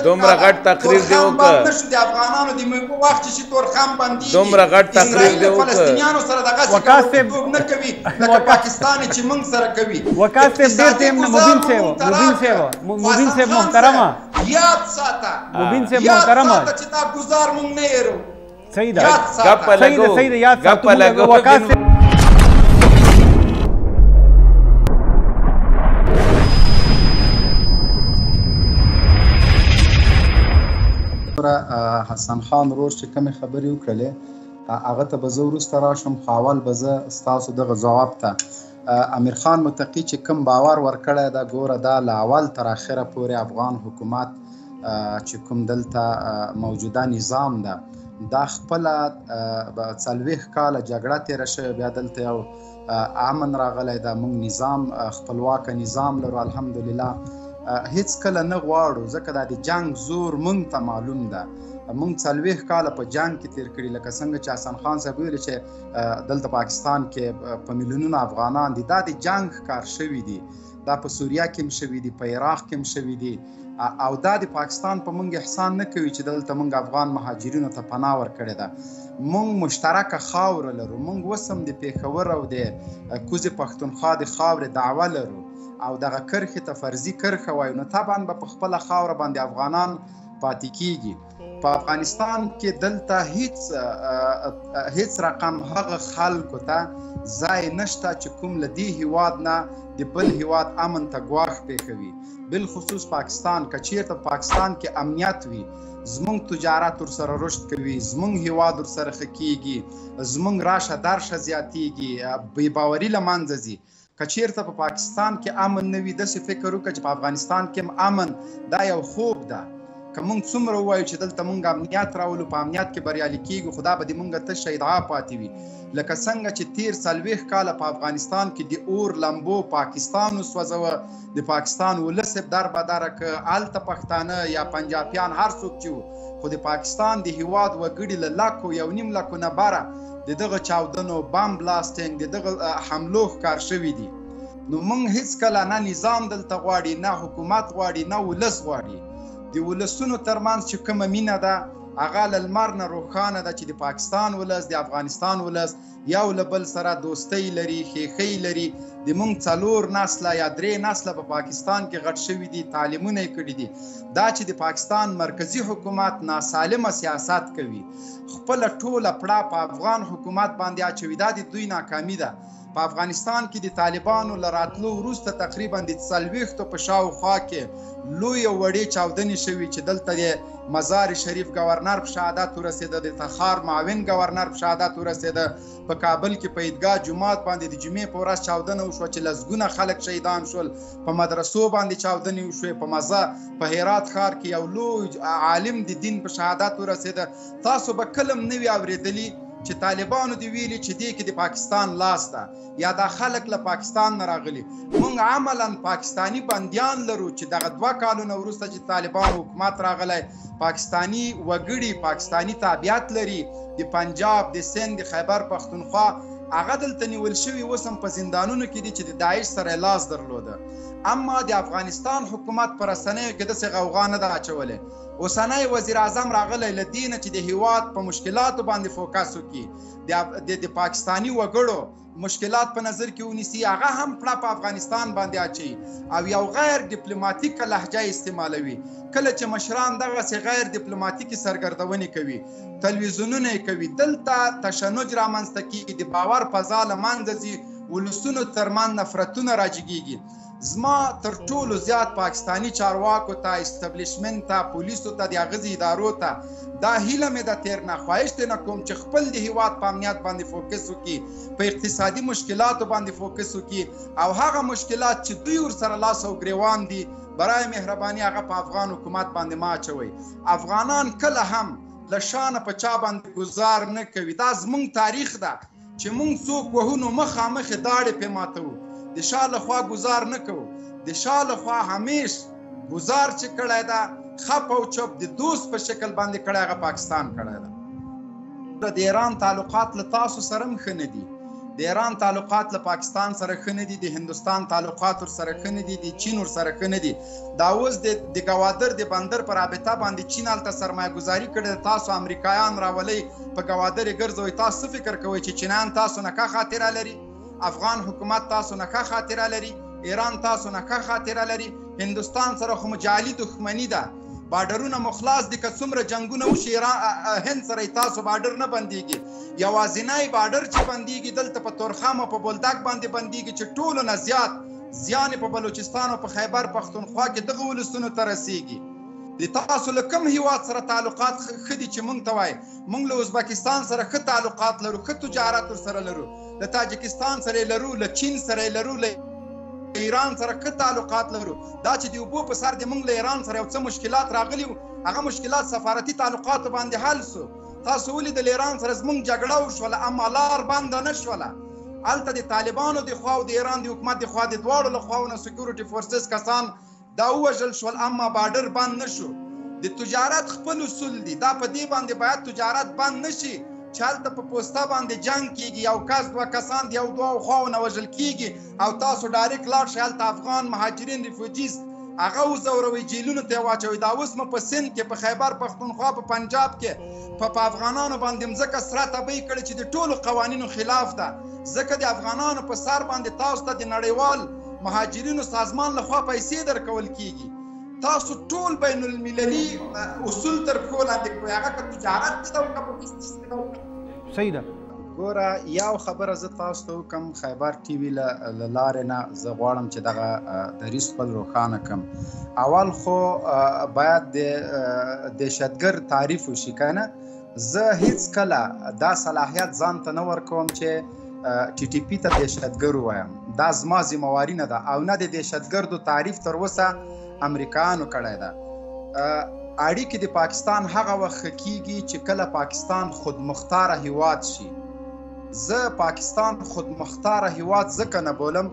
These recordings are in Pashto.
دومره غټ تقریر دی وکړه د افغانانو د وخت چې تورخم باندې دومره غټ تقریر دی وکړه فلسطینیانو سره دغه څه نه کوي لکه پاکستان چې موږ سره کوي وکاسب ډېر ټیم مبین صاحب محترمه یاد ساته مبین صاحب محترمه چې دا گزار موږ نه یرو صحیح ده ګپ لګو یاد ساتو وکاسب حسن خان ورور چې کومې خبرې وکړلې هغه ته به زه وروسته راشم خو اول به زه ستاسو دغه ځواب ته امیر خان متقي چې کوم باور ورکړی ده ګوره دا له اول تر اخره پورې افغان حکومت چې کوم دلته موجوده نظام ده دا خپله 40 کاله جګړه تېره شوې بیا دلته یو امن راغلی ده موږ نظام خپلواکه نظام لرو الحمدلله هیڅ کله نه غواړو ځکه دا د جنگ زور موږ ته معلوم ده موږ 40 کاله په جنگ کې تیر کړي لکه څنګه چې حسن خان صاحب ویلي چې دلته پاکستان کې په میلیونونو افغانان دي دا د جنگ ښکار شوي دي دا په سوریه کې هم شوي دي په عراق کې هم شوي دي او دا د پاکستان په موږ احسان نه کوي چې دلته موږ افغان مهاجرینو ته پناه ورکړې ده موږ مشترکه خاوره لرو موږ اوس هم د پېښور او د کوزې پښتونخوا د خاورې دعوه لرو او دغه کرښې ته فرضي کرښه وایو نو طبعا به په خپله خاوره باندې افغانان پاتې کیږي په افغانستان کې دلته هیڅ رقم هغه خلکو ته ځای نشته چې کوم له دې هیواد نه د بل هیواد امن ته ګواښ پېښوي بالخصوص پاکستان که چېرته پاکستان کې امنیت وي زمونږ تجارت ورسره رشد کوي زمونږ هیواد ورسره ښه کیږي زمونږ راشه درشه زیاتیږي بې باوري له منځه ځي که چېرته په پاکستان کې امن نه وي داسې فکر وکړه چې په افغانستان کې هم امن دا یو خوب ده که موږ څومره ووایو چې دلته موږ امنیت راولو په امنیت کې بریالي کیږو خو دا به د موږ تشه ادعا پاتې وي لکه څنګه چې تیر 40 کاله په افغانستان کې د اور لمبو پاکستان وسوځوه د پاکستان ولس در بدره که هلته پښتانه یا پنجابیان هر څوک چې وو خو د پاکستان د هیواد وګړي له لکو 1.5 لکو نه بره د دغه چاودنو بم بلاستینګ د دغه حملو ښکار شوي دي نو موږ هیڅکله نه نظام دلته غواړي نه حکومت غواړي نه ولس غواړي د ولسونو ترمنځ چې کومه مینه ده هغه له لمر نه روښانه ده چې د پاکستان ولس د افغانستان ولس یو له بل سره دوستۍ لري ښېښۍ لري د موږ 4 نسله یا 3 نسله په پاکستان کې غټ شوي دي تعلیمونه یې کړي دي دا چې د پاکستان مرکزی حکومت ناسالمه سیاست کوي خپله ټوله پړه په افغان حکومت باندې اچوي دا د دوی ناکامي ده په افغانستان کې د طالبانو له راتلو وروسته تقریبا د 40 په شاوخوا کې لویې وړې چاودنې شوي چې دلته د مزار شریف گورنر په شهادت ورسېده د تخار معاون گورنر په شهادت ورسېده په کابل کې په عیدګاه جومات باندې د جمعې په ورځ چاودنه وشوه چې لسګونه خلک شهیدان شول په مدرسو باندې چاودنې وشوې په مزه په هرات ښار کې یو لوی عالم د دین په شهادت ورسېده تاسو به کله هم نه وي اورېدلي چې طالبانو دی ویلي چې دې کې د پاکستان لاس ده یا دا خلک له پاکستان نه راغلي موږ عملا پاکستانی بندیان لرو چې دغه 2 کالونه وروسته چې طالبان حکومت راغلی پاکستانی وګړي پاکستانی تابعیت لري د پنجاب د سند د خیبر پښتونخوا هغه دلته نیول شوي اوس هم په زندانونو کې دي چې د داعش سره لاس درلوده اما د افغانستان حکومت په رسنیو کې داسې غوغا نه ده اچولی اوسنی وزیر اعظم راغلی له دې نه چې د هیواد په مشکلاتو باندې فوکس وکړي د پاکستانی وګړو مشکلات په نظر کې ونیسي هغه هم پړه په افغانستان باندې اچوي او یو غیر ډیپلوماټیکه لهجه استعمالوي کله چې مشران دغسې غیر ډیپلوماټیکې سرګردونې کوي تلویزیونونه یې کوي دلته تشنج رامنځته کېږي د باور فضا له منځه ځي ولسونو ترمنځ نفرتونه راجګېږي زما تر ټولو زیات پاکستانی چارواکو ته استبلیشمنت ته پولیسو ته د اغیزې ادارو ته دا هیله مې ده تېر نه خواهش دې نه کوم چې خپل د هیواد په امنیت باندې فوکس وکړي په اقتصادي مشکلاتو باندې فوکس وکړي او هغه مشکلات چې دوی ورسره لاس او ګریوان دي برای مهرباني هغه په افغان حکومت باندې مه اچوئ افغانان کله هم له شانه په چا باندې ګزار نه کوي دا زموږ تاریخ ده چې موږ څوک وهو نو مخامخ یې داړې پې ماتوو د شا لخوا ګزار نه کوو د شا لخوا همیش ګزار چې کړی ده خپ او چپ د دوست په شکل باندې کړی هغه پاکستان کړی ده د ایران تعلقات له تاسو سره هم ښه نه دي د ایران تعلقات له پاکستان سره ښه نه دي، د هندوستان تعلقات ورسره ښه نه دي، د چین ورسره ښه نه دي. دا اوس د ګوادر د بندر په رابطه باندې چین هلته سرمایه ګذاري کړې ده. تاسو امریکایان راولئ په ګوادر یې ګرځوئ. تاسو څه فکر کوئ چې چینیان تاسو نه ښه خاطره لري؟ افغان حکومت تاسو نه ښه خاطره لري؟ ایران تاسو نه ښه خاطره لري؟ هندوستان سره خو جعلي دښمني ده، بارډرونه مخلاص دي. که څومره جنګونه وشي هند سره تاسو بارډر نه بندېږي. یوازینی بارډر چې بندېږي دلته په تورخم او په بولدک باندې بندېږي چې ټولو نه زیات زیان په بلوچستان او په خیبر پښتونخوا کې دغه ولسونو ته رسېږي. د تاسو له کوم هیواد سره تعلقات ښه دي چې موږ ته وایي؟ موږ له ازبکستان سره ښه تعلقات لرو، ښه تجارت ورسره لرو، له تاجکستان سره یې لرو، له چین سره یې لرو، له ایران سره ښه تعلقات لرو. دا چې د اوبو په سر د موږ له ایران سره یو څه مشکلات راغلي وو، هغه مشکلات سفارتي تعلقاتو باندې حل سو. تاسو ولیدل ایران سره زموږ جګړه وشوله اما لار بنده نه شوله. هلته د طالبانو د خوا او د ایران د حکومت د خوا د دواړو له خواونه سکیورټي فورسز کسان دا ووژل شول اما بارډر بند نه شو. د تجارت خپل اصول دي، دا په دې باندې باید تجارت بند نه شي چې هلته په پوسته باندې جنګ کېږي، یو کس دوه کسان د یو دوه خواونه وژل کېږي او تاسو ډایرکټ لاړ شئ هلته افغان مهاجرین ریفوجیز هغه وځوروئ، جیلونو ته یې واچوئ. دا اوس مو په سند کې، په خیبر پښتونخوا، په پنجاب کې په افغانانو باندې مځکه سره تبۍ کړې چې د ټولو قوانینو خلاف ده. ځکه د افغانانو په سر باندې تاسو ته د نړیوال مهاجرینو سازمان لخوا پیسې درکول کېږي. تاسو ټول بین المللي اصول تر پښو لاندې کړئ، هغه که تجارت کې ده او که په بزنس کې ده. صحیح ده. ګوره یو خبره زه تاسو ته وکړم، خیبر ټي وي له لارې نه زه غواړم چې دغه دریځ خپل روښانه کړم. اول خو باید د دهشتګرد تعریف وشي که نه. زه هیڅکله دا صلاحیت ځان ته نه ورکوم چې ټي ټي پي ته دهشتګرد ووایم. دا زما ذمهواري نه ده او نه د دهشتګردو تعریف تر اوسه امریکایانو کړی ده. اړیکې د پاکستان هغه وخت ښه کېږي چې کله پاکستان خودمختاره هیواد شي. زه پاکستان خودمختاره هیواد ځکه نه بولم،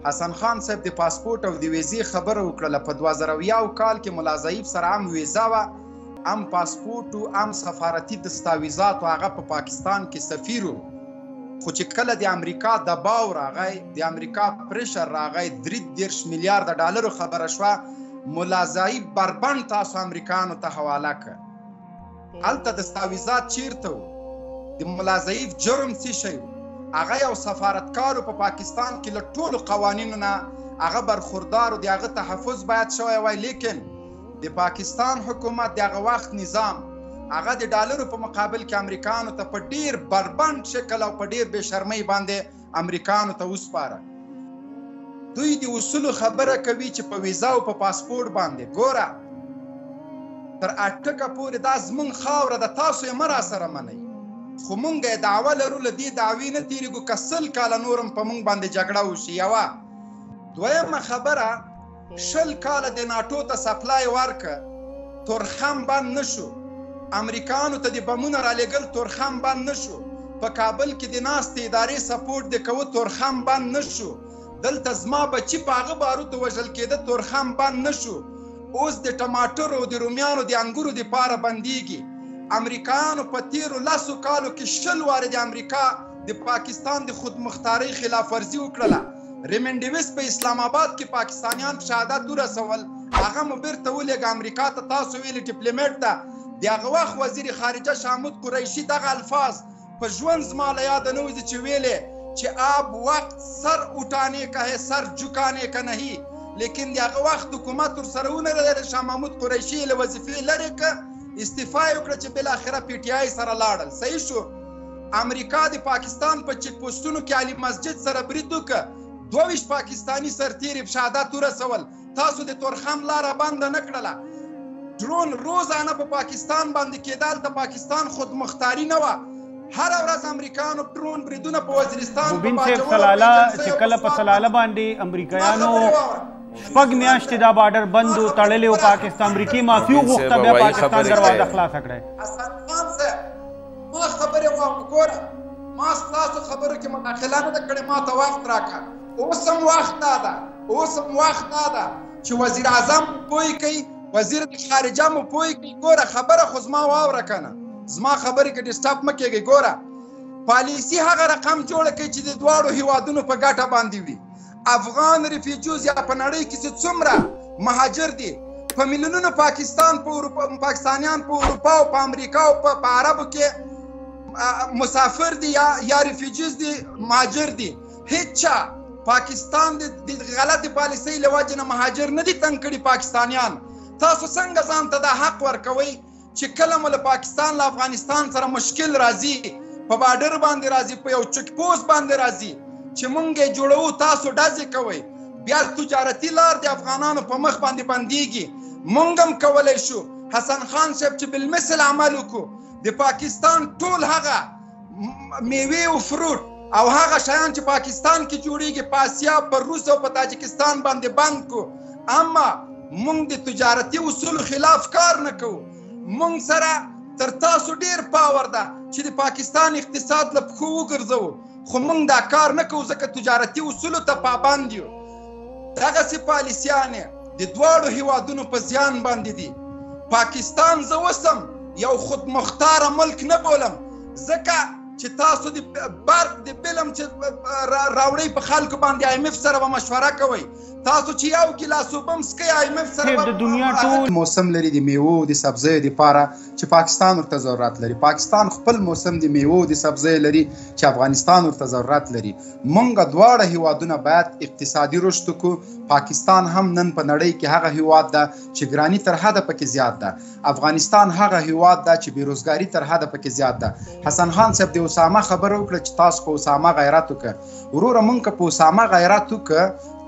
حسن خان صاحب د پاسپورټ او د ویزې خبره وکړله. په 2001 کال کې ملا ضعیف سره هم ویزه وه، هم پاسپورټ و، هم سفارتي دستاویزات و. هغه په پاکستان کې سفیر و. خو چې کله د امریکا دباو راغی، د امریکا پریشر راغی، 33 میلیارډ ډالرو خبره شوه، ملا ضعیف بربند تاسو امریکانو ته حواله کړ. هلته دستاویزات چیرته و؟ د ملا ضعیف جرم څه شی و؟ هغه یو سفارتکار په پاکستان کې له ټولو قوانینو نه هغه برخوردار و، د هغه تحفظ باید شوی وای. لیکن د پاکستان حکومت د هغه وخت نظام هغه د ډالرو په مقابل کې امریکانو ته په ډیر بربند شکل او په ډیر بې شرمۍ باندې امریکانو ته وسپاره. دوی د اصولو خبره کوي چې په ویزا او په پاسپورټ باندې. ګوره تر اټکه پورې دا زمونږ خاوره ده، تاسو یې مه راسره منئ. خو مونږ یې دعوه لرو، له دې دعوې نه تېرېږو که 100 کاله نور هم په مونږ باندې جګړه وشي. یوه. دویمه خبره، 20 کاله د ناټو ته سپلای ورکړه، تورخم بند نه شو. امریکانو ته د بمونه رالېږل، تورخم بند نه شو. په کابل کې د ناستې ادارې سپورټ د کوه، تورخم بند نه شو. دلته زما بچي په هغه بارودو وژل کېده، تورخم بند نه شو. اوس د ټماټرو او د رومیانو د انګورو دپاره بندېږي. امریکایانو په تیرو 10 کالو کې 20 وارې د امریکا د پاکستان د خودمختارۍ خلاف ورزي وکړله. ریمنډیوس په اسلام آباد کې پاکستانیان په شهادت ورسول، هغه مو بیرته ولېږه امریکا ته. تاسو ویلي ډیپلوماټ ته د هغه وخت وزیر خارجه شامود قریشي دغه الفاظ په ژوند زما له یاده نه وځي چې ویلې چې آب وقت سر اٹھانے کا ہے سر جھکانے کا نہیں. لیکن د هغه وخت حکومت ورسره ونه لري. شاه محمود قریشي له وظیفې لرې کړه، استعفا یې وکړه چې بالاخره پی ټي آی سره لاړل. صحیح شو. امریکا د پاکستان په چیک پوسټونو کې علي مسجد سره برید وکړه، 22 پاکستاني سرتیري په شهادت ورسول. تاسو د تورخم لاره بنده نه کړله. ډرون روزانه په پاکستان باندې کېده، هلته پاکستان خودمختاري نه وه. هر ورځ امریکایانو ډرون بریدونه په وزیرستان مبین صاحب سلاله چې کله په سلاله باندې امریکایانو 6 میاشتې دا بارډر بند و، تړلی و، پاکستان امریکي معافي وغوښته، بیا پاکستان دروازه خلاصه کړی. حسن خان صاحب ما خبرې وګوره، ما ستاسو خبرو کې مداخله نه ده کړې، ما ته وخت راکړه. اوس هم وخت دا ده چې وزیر اعظم پوه کوي، وزیر خارجه مو پوه کوي. ګوره خبره خو زما واوره که نه، زما خبرې کې ډسټاپ مه کېږئ. ګوره پالیسي هغه رقم جوړه کړي چې د دواړو هیوادونو په ګټه باندې وي. افغان ریفیوجیز یا په نړۍ کې چې څومره مهاجر دي په میلیونونو پاکستانیان په اروپا او په امریکا او په عربو کې مسافر دي یا ریفیوجیز دي مهاجر دي. هیچا پاکستان د غلطې پالیسۍ له وجې نه مهاجر نه دي تنګ کړي پاکستانیان. تاسو څنګه ځان ته دا حق ورکوئ چې کله مو له پاکستان له افغانستان سره مشکل راځي په بارډر باندې راځي په یو چک پوسټ باندې راځي چې مونږ یې جوړوو تاسو ډزې کوئ بیا تجارتي لار د افغانانو په مخ باندې بندېږي. مونږ هم کولی شو حسن خان صاحب چې بالمثل عمل وکړو د پاکستان ټول هغه میوې او فروټ او هغه شیان چې پاکستان کې جوړیږي په اسیا په روس او په تاجکستان باندې بند کو. اما مونږ د تجارتي اصولو خلاف کار نه کوو. مونږ سره تر تاسو ډیر پاور ده چې د پاکستان اقتصاد له پښو وګرځوو خو مونږ دا کار نه کوو ځکه تجارتي اصولو ته پابند یو. دغسې پالیسیانې د دواړو هیوادونو په زیان باندې دي. پاکستان زه اوسم یو خودمختاره ملک نه بولم ځکه چې تاسو د برق د بل هم چې راوړئ په خلکو باندې IMF سره به مشوره کوئ. تاسو چې یو ګیلاس اوبه هم څښئ IMF سره د دنیا ټول موسم لري د میوو د سبزیو دپاره چې پاکستان ورته ضرورت لري. پاکستان خپل موسم د میوو د سبزیو لري چې افغانستان ورته ضرورت لري. مونږ دواړه هیوادونه باید اقتصادي رشد وکړو. پاکستان هم نن په نړۍ کې هغه هیواد ده چې ګراني تر حده پکې زیات ده. افغانستان هغه هیواد ده چې بېروزګاري تر حده پکې زیات ده. حسن خان صاحب د اسامه خبره وکړه چې تاسو په اسامه غیرت وکړه. وروره مونږ که په اسامه غیرت وکړه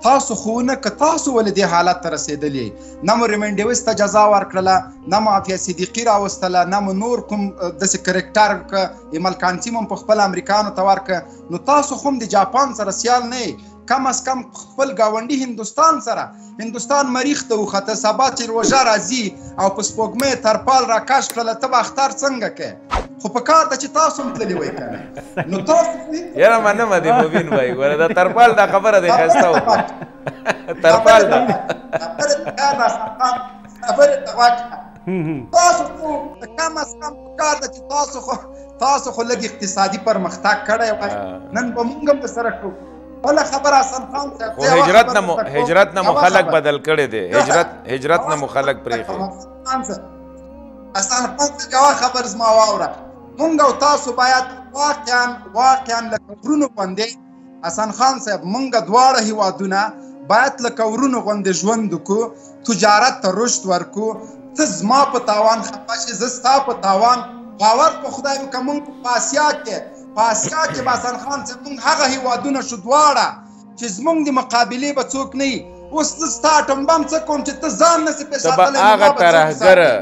تاسو خو نه که تاسو ولې دې حالت ته رسېدلي نه مو ریمنډیوس ته جزا ورکړله نه مو عافیه صدیقي راوستله نه مو نور کوم داسې کرکټر که ایمل کانتي مو په خپل امریکانو ته ورکړه نو تاسو خو هم د جاپان سره سیال نه یې. کم از کم خپل ګاونډي هندوستان سره هندوستان مریخ ته وخته سبا چې روژه راځي او په سپوږمۍ ترپال راکش کړله ته به اختر څنګه کوې خو په کار ده چې تاسو هم تللي وئ که نو تاسو یاره منمه دی مبین بھائی ګوره دا ترپال دا خبره دی ښایسته وکړه ترپال دا خبرې ته واچوه. تاسو خو کم از کم په کار ده چې تاسو خو لږ اقتصادي پرمختګ کړی وای نن به مونږ هم سره کوو. بله خبره حسن خان صاحب خو هجرت نه مو خلک بدل کړی دی. هجرت نه مو خلک پرېښی. حسن خان صاحب یوه خبر زما واوره مونږ او تاسو باید واقعا لکه ورونو غوندې حسن خان صاحب مونږ دواړه هیوادونه باید لکه ورونو غوندې ژوند وکړو. تجارت ته رشد ورکړو. ته زما په تاوان خفه شې زه ستا په تاوان. باور په خدای وکړه مونږ په آسیا کې به حسن خان صاحب مونږ هغه هیوادونه شو دواړه چې زمونږ د مقابلې به څوک نه وي. اوس زه ستا اټم بم څه کوم چې ته ځان نسې پې ساتلی ته به هغه ترهګره